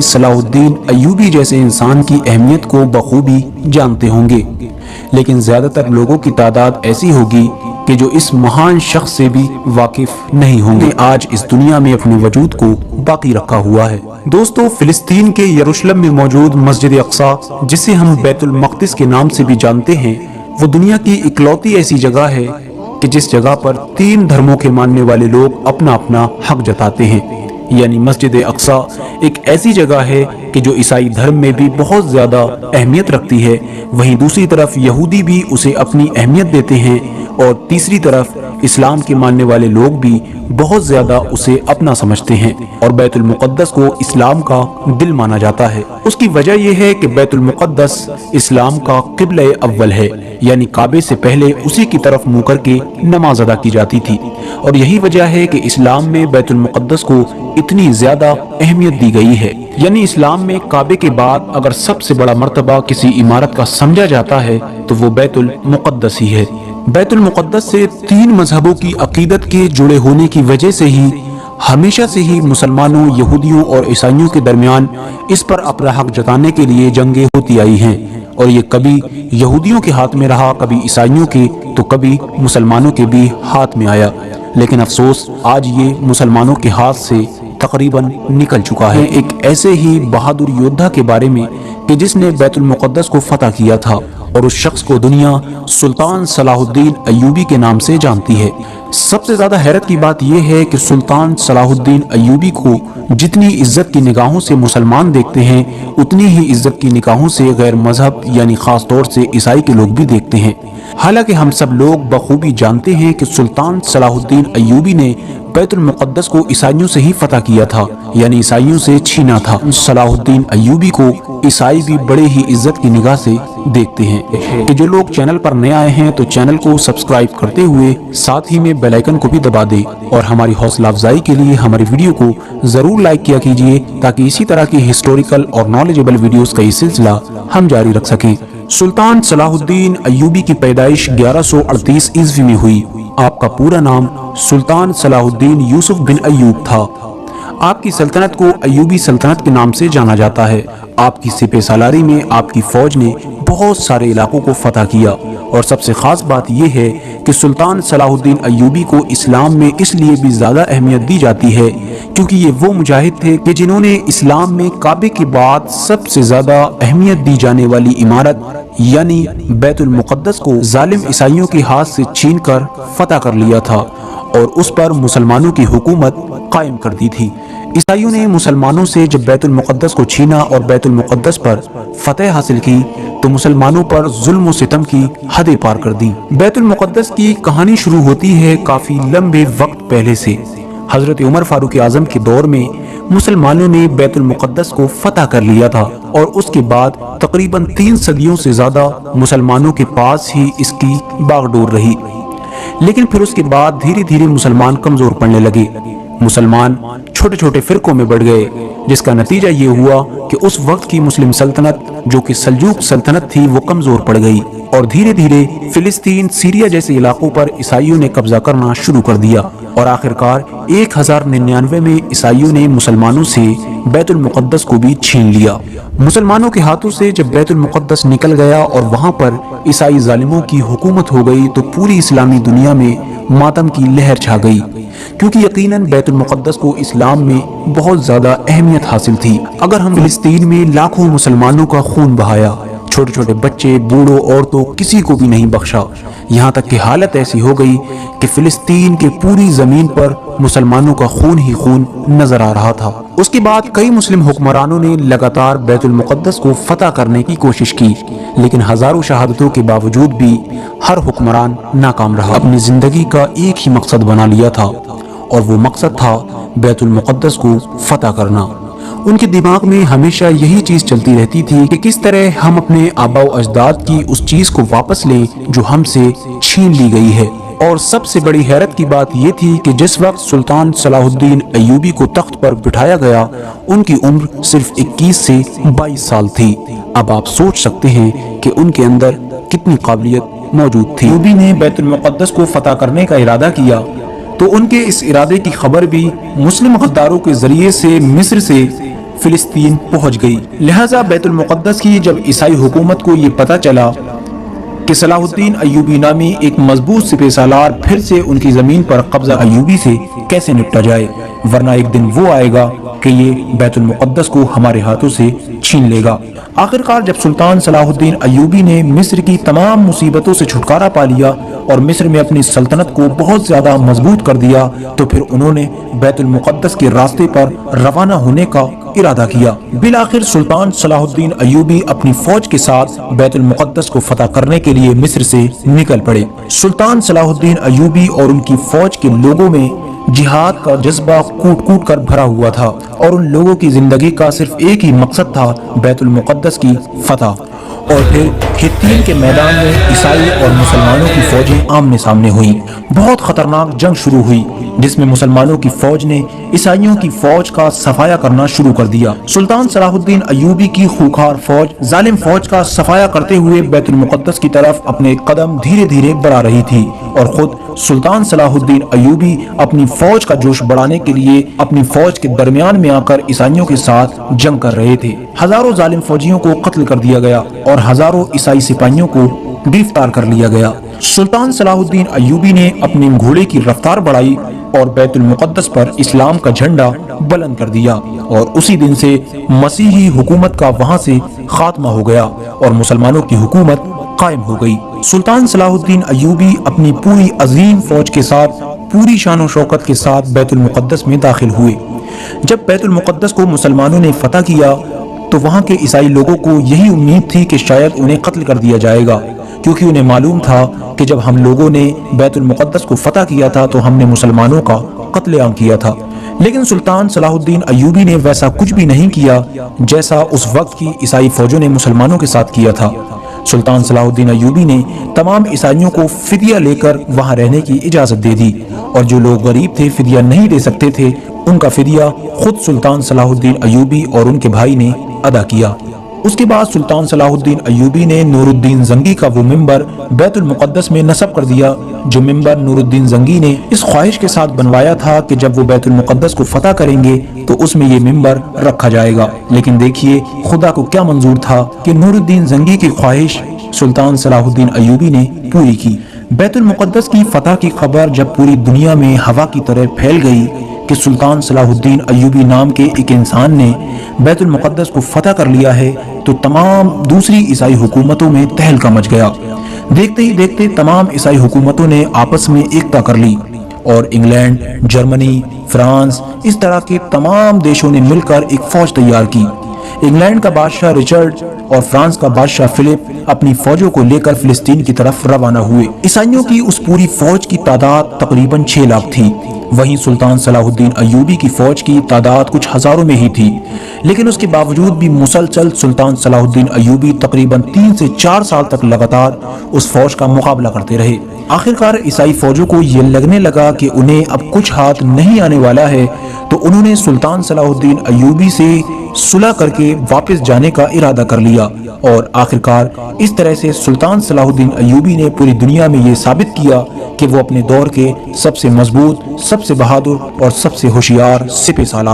صلاح الدین ایوبی جیسے انسان کی اہمیت کو بخوبی جانتے ہوں گے، لیکن زیادہ تر لوگوں کی تعداد ایسی ہوگی کہ جو اس مہان شخص سے بھی واقف نہیں ہوں گے آج اس دنیا میں اپنے وجود کو باقی رکھا ہوا ہے۔ دوستو، فلسطین کے یروشلم میں موجود مسجد اقصیٰ، جسے ہم بیت المقدس کے نام سے بھی جانتے ہیں، وہ دنیا کی اکلوتی ایسی جگہ ہے کہ جس جگہ پر 3 دھرموں کے ماننے والے لوگ اپنا اپنا حق جتاتے ہیں۔ یعنی مسجد اقصیٰ ایک ایسی جگہ ہے کہ جو عیسائی دھرم میں بھی بہت زیادہ اہمیت رکھتی ہے، وہیں دوسری طرف یہودی بھی اسے اپنی اہمیت دیتے ہیں، اور تیسری طرف اسلام کے ماننے والے لوگ بھی بہت زیادہ اسے اپنا سمجھتے ہیں، اور بیت المقدس کو اسلام کا دل مانا جاتا ہے۔ اس کی وجہ یہ ہے کہ بیت المقدس اسلام کا قبلہ اول ہے، یعنی کعبے سے پہلے اسی کی طرف منہ کر کے نماز ادا کی جاتی تھی، اور یہی وجہ ہے کہ اسلام میں بیت المقدس کو اتنی زیادہ اہمیت دی گئی ہے۔ یعنی اسلام میں کعبے کے بعد اگر سب سے بڑا مرتبہ کسی عمارت کا سمجھا جاتا ہے تو وہ بیت المقدس ہی ہے۔ بیت المقدس سے 3 مذہبوں کی عقیدت کے جڑے ہونے کی وجہ سے ہی ہمیشہ سے ہی مسلمانوں، یہودیوں اور عیسائیوں کے درمیان اس پر اپنا حق جتانے کے لیے جنگیں ہوتی آئی ہیں، اور یہ کبھی یہودیوں کے ہاتھ میں رہا، کبھی عیسائیوں کے، تو کبھی مسلمانوں کے بھی ہاتھ میں آیا، لیکن افسوس آج یہ مسلمانوں کے ہاتھ سے تقریباً نکل چکا ہے۔ ایک ایسے ہی بہادر یودھا کے بارے میں کہ جس نے بیت المقدس کو فتح کیا تھا، اور اس شخص کو دنیا سلطان صلاح الدین ایوبی کے نام سے جانتی ہے۔ سب سے زیادہ حیرت کی بات یہ ہے کہ سلطان صلاح الدین ایوبی کو جتنی عزت کی نگاہوں سے مسلمان دیکھتے ہیں، اتنی ہی عزت کی نگاہوں سے غیر مذہب یعنی خاص طور سے عیسائی کے لوگ بھی دیکھتے ہیں۔ حالانکہ ہم سب لوگ بخوبی جانتے ہیں کہ سلطان صلاح الدین ایوبی نے بیت المقدس کو عیسائیوں سے ہی فتح کیا تھا، یعنی عیسائیوں سے چھینا تھا۔ صلاح الدین ایوبی کو عیسائی بھی بڑے ہی عزت کی نگاہ سے دیکھتے ہیں۔ کہ جو لوگ چینل پر نئے آئے ہیں تو چینل کو سبسکرائب کرتے ہوئے ساتھ ہی میں بیل آئیکن کو بھی دبا دیں، اور ہماری حوصلہ افزائی کے لیے ہماری ویڈیو کو ضرور لائک کیا کیجیے، تاکہ اسی طرح کی ہسٹوریکل اور نالجبل ویڈیوز کا یہ سلسلہ ہم جاری رکھ سکیں۔ سلطان صلاح الدین ایوبی کی پیدائش 1138 عیسوی میں ہوئی۔ آپ کا پورا نام سلطان صلاح الدین یوسف بن ایوب تھا۔ آپ کی سلطنت کو ایوبی سلطنت کے نام سے جانا جاتا ہے۔ آپ کی سپہ سالاری میں آپ کی فوج نے بہت سارے علاقوں کو فتح کیا، اور سب سے خاص بات یہ ہے کہ سلطان صلاح الدین ایوبی کو اسلام میں اس لیے بھی زیادہ اہمیت دی جاتی ہے کیونکہ یہ وہ مجاہد تھے کہ جنہوں نے اسلام میں کعبے کے بعد سب سے زیادہ اہمیت دی جانے والی عمارت یعنی بیت المقدس کو ظالم عیسائیوں کے ہاتھ سے چھین کر فتح کر لیا تھا، اور اس پر مسلمانوں کی حکومت قائم کر دی تھی۔ عیسائیوں نے مسلمانوں سے جب بیت المقدس کو چھینا اور بیت المقدس پر فتح حاصل کی تو مسلمانوں پر ظلم و ستم کی حدیں پار کر دی۔ بیت المقدس کی کہانی شروع ہوتی ہے کافی لمبے وقت پہلے سے۔ حضرت عمر فاروق اعظم کے دور میں مسلمانوں نے بیت المقدس کو فتح کر لیا تھا، اور اس کے بعد تقریباً 3 صدیوں سے زیادہ مسلمانوں کے پاس ہی اس کی باغ ڈور رہی۔ لیکن پھر اس کے بعد دھیرے دھیرے مسلمان کمزور پڑنے لگے، مسلمان چھوٹے چھوٹے فرقوں میں بڑھ گئے، جس کا نتیجہ یہ ہوا کہ اس وقت کی مسلم سلطنت جو کہ سلجوق سلطنت تھی وہ کمزور پڑ گئی، اور دھیرے دھیرے فلسطین، سیریا جیسے علاقوں پر عیسائیوں نے قبضہ کرنا شروع کر دیا، اور آخرکار 1099 میں عیسائیوں نے مسلمانوں سے بیت المقدس کو بھی چھین لیا۔ مسلمانوں کے ہاتھوں سے جب بیت المقدس نکل گیا اور وہاں پر عیسائی ظالموں کی حکومت ہو گئی تو پوری اسلامی دنیا میں ماتم کی لہر چھا گئی، کیونکہ یقیناً بیت المقدس کو اسلام میں بہت زیادہ اہمیت حاصل تھی۔ اگر ہم فلسطین میں لاکھوں مسلمانوں کا خون بہایا، چھوٹے چھوٹے بچے، بوڑھوں، عورتوں، کسی کو بھی نہیں بخشا، یہاں تک کہ حالت ایسی ہو گئی کہ فلسطین کے پوری زمین پر مسلمانوں کا خون ہی خون نظر آ رہا تھا۔ اس کے بعد کئی مسلم حکمرانوں نے لگاتار بیت المقدس کو فتح کرنے کی کوشش کی، لیکن ہزاروں شہادتوں کے باوجود بھی ہر حکمران ناکام رہا۔ اپنی زندگی کا ایک ہی مقصد بنا لیا تھا، اور وہ مقصد تھا بیت المقدس کو فتح کرنا۔ ان کے دماغ میں ہمیشہ یہی چیز چلتی رہتی تھی کہ کس طرح ہم اپنے آباء و اجداد کی اس چیز کو واپس لیں جو ہم سے چھین لی گئی ہے۔ اور سب سے بڑی حیرت کی بات یہ تھی کہ جس وقت سلطان صلاح الدین ایوبی کو تخت پر بٹھایا گیا ان کی عمر صرف 21 سے 22 سال تھی۔ اب آپ سوچ سکتے ہیں کہ ان کے اندر کتنی قابلیت موجود تھی۔ ایوبی نے بیت المقدس کو فتح کرنے کا ارادہ کیا تو ان کے اس ارادے کی خبر بھی مسلم غداروں کے ذریعے سے مصر سے فلسطین پہنچ گئی۔ لہٰذا بیت المقدس کی جب عیسائی حکومت کو یہ پتہ چلا کہ صلاح الدین ایوبی نامی ایک مضبوط سپہ سالار پھر سے ان کی زمین پر قبضہ ایوبی سے کیسے نپٹا جائے، ورنہ ایک دن وہ آئے گا کہ یہ بیت المقدس کو ہمارے ہاتھوں سے چھین لے گا۔ آخرکار جب سلطان صلاح الدین ایوبی نے مصر کی تمام مصیبتوں سے چھٹکارا پا لیا اور مصر میں اپنی سلطنت کو بہت زیادہ مضبوط کر دیا، تو پھر انہوں نے بیت المقدس کے راستے پر روانہ ہونے کا ارادہ کیا۔ بالآخر سلطان صلاح الدین ایوبی اپنی فوج کے ساتھ بیت المقدس کو فتح کرنے کے لیے مصر سے نکل پڑے۔ سلطان صلاح الدین ایوبی اور ان کی فوج کے لوگوں میں جہاد کا جذبہ کوٹ کوٹ کر بھرا ہوا تھا، اور ان لوگوں کی زندگی کا صرف ایک ہی مقصد تھا، بیت المقدس کی فتح۔ اور پھر حطین کے میدان میں عیسائی اور مسلمانوں کی فوجیں آمنے سامنے ہوئیں۔ بہت خطرناک جنگ شروع ہوئی جس میں مسلمانوں کی فوج نے عیسائیوں کی فوج کا صفایا کرنا شروع کر دیا۔ سلطان صلاح الدین ایوبی کی خوخار فوج ظالم فوج کا صفایا کرتے ہوئے بیت المقدس کی طرف اپنے قدم دھیرے دھیرے بڑھا رہی تھی، اور خود سلطان صلاح الدین ایوبی اپنی فوج کا جوش بڑھانے کے لیے اپنی فوج کے درمیان میں آ کر عیسائیوں کے ساتھ جنگ کر رہے تھے۔ ہزاروں ظالم فوجیوں کو قتل کر دیا گیا اور ہزاروں عیسائی سپاہیوں کو گرفتار کر لیا گیا۔ سلطان صلاح الدین ایوبی نے اپنے گھوڑے کی رفتار بڑھائی اور بیت المقدس پر اسلام کا جھنڈا بلند کر دیا، اور اسی دن سے مسیحی حکومت کا وہاں سے خاتمہ ہو گیا اور مسلمانوں کی حکومت قائم ہو گئی۔ سلطان صلاح الدین ایوبی اپنی پوری عظیم فوج کے ساتھ پوری شان و شوکت کے ساتھ بیت المقدس میں داخل ہوئے۔ جب بیت المقدس کو مسلمانوں نے فتح کیا تو وہاں کے عیسائی لوگوں کو یہی امید تھی کہ شاید انہیں قتل کر دیا جائے گا، کیونکہ انہیں معلوم تھا کہ جب ہم لوگوں نے بیت المقدس کو فتح کیا تھا تو ہم نے مسلمانوں کا قتل عام کیا تھا۔ لیکن سلطان صلاح الدین ایوبی نے ویسا کچھ بھی نہیں کیا جیسا اس وقت کی عیسائی فوجوں نے مسلمانوں کے ساتھ کیا تھا۔ سلطان صلاح الدین ایوبی نے تمام عیسائیوں کو فدیہ لے کر وہاں رہنے کی اجازت دے دی، اور جو لوگ غریب تھے، فدیہ نہیں دے سکتے تھے، ان کا فدیہ خود سلطان صلاح الدین ایوبی اور ان کے بھائی نے ادا کیا۔ اس کے بعد سلطان صلاح الدین ایوبی نے نور الدین زنگی کا وہ منبر بیت المقدس میں نصب کر دیا، جو منبر نور الدین زنگی نے اس خواہش کے ساتھ بنوایا تھا کہ جب وہ بیت المقدس کو فتح کریں گے تو اس میں یہ منبر رکھا جائے گا۔ لیکن دیکھیے خدا کو کیا منظور تھا کہ نور الدین زنگی کی خواہش سلطان صلاح الدین ایوبی نے پوری کی۔ بیت المقدس کی فتح کی خبر جب پوری دنیا میں ہوا کی طرح پھیل گئی کہ سلطان صلاح الدین ایوبی نام کے ایک انسان نے بیت المقدس کو فتح کر لیا ہے، تو تمام دوسری عیسائی حکومتوں میں تہلکہ مچ گیا۔ دیکھتے ہی دیکھتے تمام عیسائی حکومتوں نے آپس میں ایکتا کر لی، اور انگلینڈ، جرمنی، فرانس، اس طرح کے تمام دیشوں نے مل کر ایک فوج تیار کی۔ انگلینڈ کا بادشاہ رچرڈ اور فرانس کا بادشاہ فلپ اپنی فوجوں کو لے کر فلسطین کی طرف روانہ ہوئے۔ عیسائیوں کی اس پوری فوج کی تعداد تقریباً 6 لاکھ تھی، وہیں سلطان صلاح الدین ایوبی کی فوج کی تعداد کچھ ہزاروں میں ہی تھی، لیکن اس کے باوجود بھی مسلسل سلطان صلاح الدین ایوبی تقریباً 3 سے 4 سال تک لگاتار اس فوج کا مقابلہ کرتے رہے۔ آخرکار عیسائی فوجوں کو یہ لگنے لگا کہ انہیں اب کچھ ہاتھ نہیں آنے والا ہے، تو انہوں نے سلطان صلاح الدین ایوبی سے صلح کر کے واپس جانے کا ارادہ کر لیا، اور آخرکار اس طرح سے سلطان صلاح الدین ایوبی نے پوری دنیا میں یہ ثابت کیا کہ وہ اپنے دور کے سب سے مضبوط، سب سے بہادر اور سب سے ہوشیار سپہ سالار